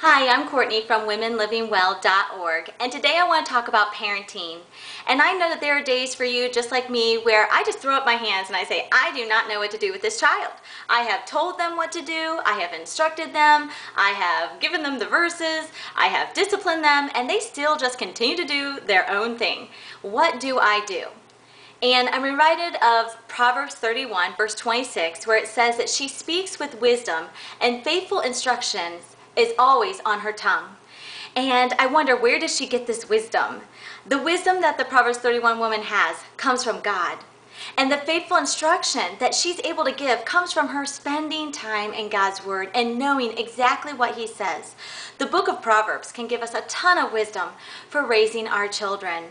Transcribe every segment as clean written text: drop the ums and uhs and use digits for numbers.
Hi, I'm Courtney from womenlivingwell.org, and today I want to talk about parenting. And I know that there are days for you, just like me, where I just throw up my hands and I say, I do not know what to do with this child. I have told them what to do, I have instructed them, I have given them the verses, I have disciplined them, and they still just continue to do their own thing. What do I do? And I'm reminded of Proverbs 31, verse 26, where it says that she speaks with wisdom, and faithful instructions is always on her tongue. And I wonder, where does she get this wisdom? The wisdom that the Proverbs 31 woman has comes from God. And the faithful instruction that she's able to give comes from her spending time in God's Word and knowing exactly what He says. The book of Proverbs can give us a ton of wisdom for raising our children.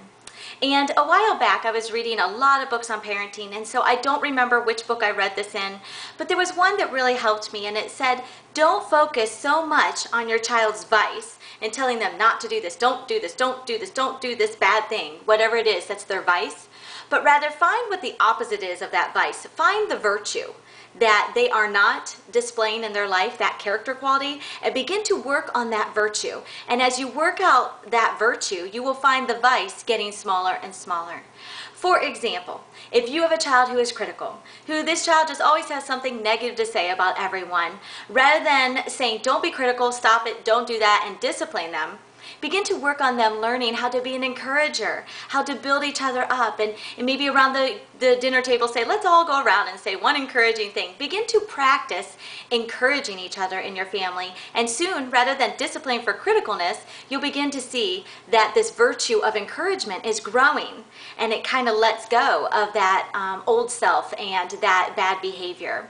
And a while back, I was reading a lot of books on parenting, and so I don't remember which book I read this in, but there was one that really helped me, and it said, don't focus so much on your child's vice and telling them not to do this, don't do this, don't do this, don't do this bad thing, whatever it is that's their vice, but rather find what the opposite is of that vice. Find the virtue that they are not displaying in their life, that character quality, and begin to work on that virtue. And as you work out that virtue, you will find the vice getting smaller and smaller. For example, if you have a child who is critical, who this child just always has something negative to say about everyone, rather than saying, don't be critical, stop it, don't do that, and discipline them, begin to work on them learning how to be an encourager, how to build each other up, and maybe around the dinner table say, let's all go around and say one encouraging thing. Begin to practice encouraging each other in your family, and soon, rather than discipline for criticalness, you'll begin to see that this virtue of encouragement is growing, and it kind of lets go of that old self and that bad behavior.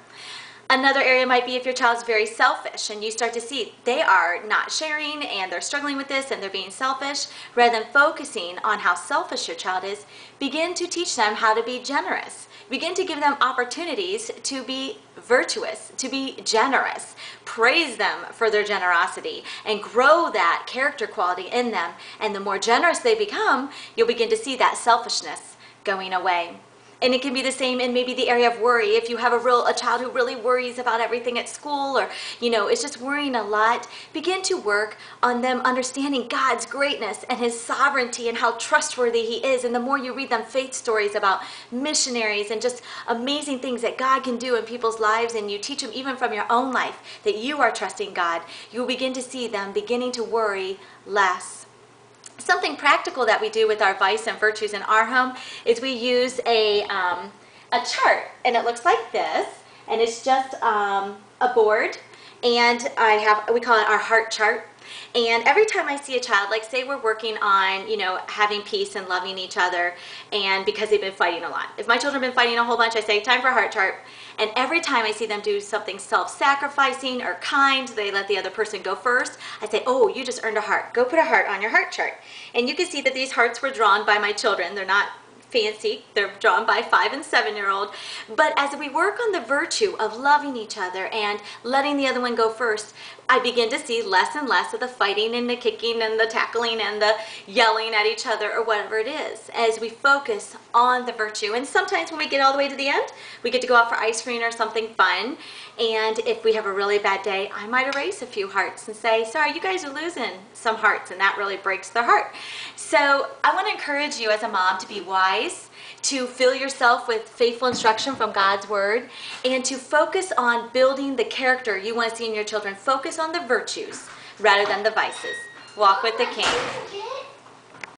Another area might be if your child's very selfish and you start to see they are not sharing and they're struggling with this and they're being selfish. Rather than focusing on how selfish your child is, begin to teach them how to be generous. Begin to give them opportunities to be virtuous, to be generous. Praise them for their generosity and grow that character quality in them. And the more generous they become, you'll begin to see that selfishness going away. And it can be the same in maybe the area of worry. If you have a child who really worries about everything at school, or is just worrying a lot, begin to work on them understanding God's greatness and His sovereignty and how trustworthy He is. And the more you read them faith stories about missionaries and just amazing things that God can do in people's lives, and you teach them even from your own life that you are trusting God, you will begin to see them beginning to worry less. Something practical that we do with our vice and virtues in our home is we use a chart, and it looks like this, and it's just a board, and we call it our heart chart. And every time I see a child, like say we're working on, having peace and loving each other, and because they've been fighting a lot. If my children have been fighting a whole bunch, I say, time for a heart chart. And every time I see them do something self-sacrificing or kind, they let the other person go first, I say, oh, you just earned a heart. Go put a heart on your heart chart. And you can see that these hearts were drawn by my children. They're not fancy. They're drawn by 5- and 7-year-old. But as we work on the virtue of loving each other and letting the other one go first, I begin to see less and less of the fighting and the kicking and the tackling and the yelling at each other or whatever it is, as we focus on the virtue. And sometimes when we get all the way to the end, we get to go out for ice cream or something fun. And if we have a really bad day, I might erase a few hearts and say, sorry, you guys are losing some hearts, and that really breaks their heart. So I want to encourage you as a mom to be wise, to fill yourself with faithful instruction from God's Word, and to focus on building the character you want to see in your children. Focus on the virtues rather than the vices. Walk with the King.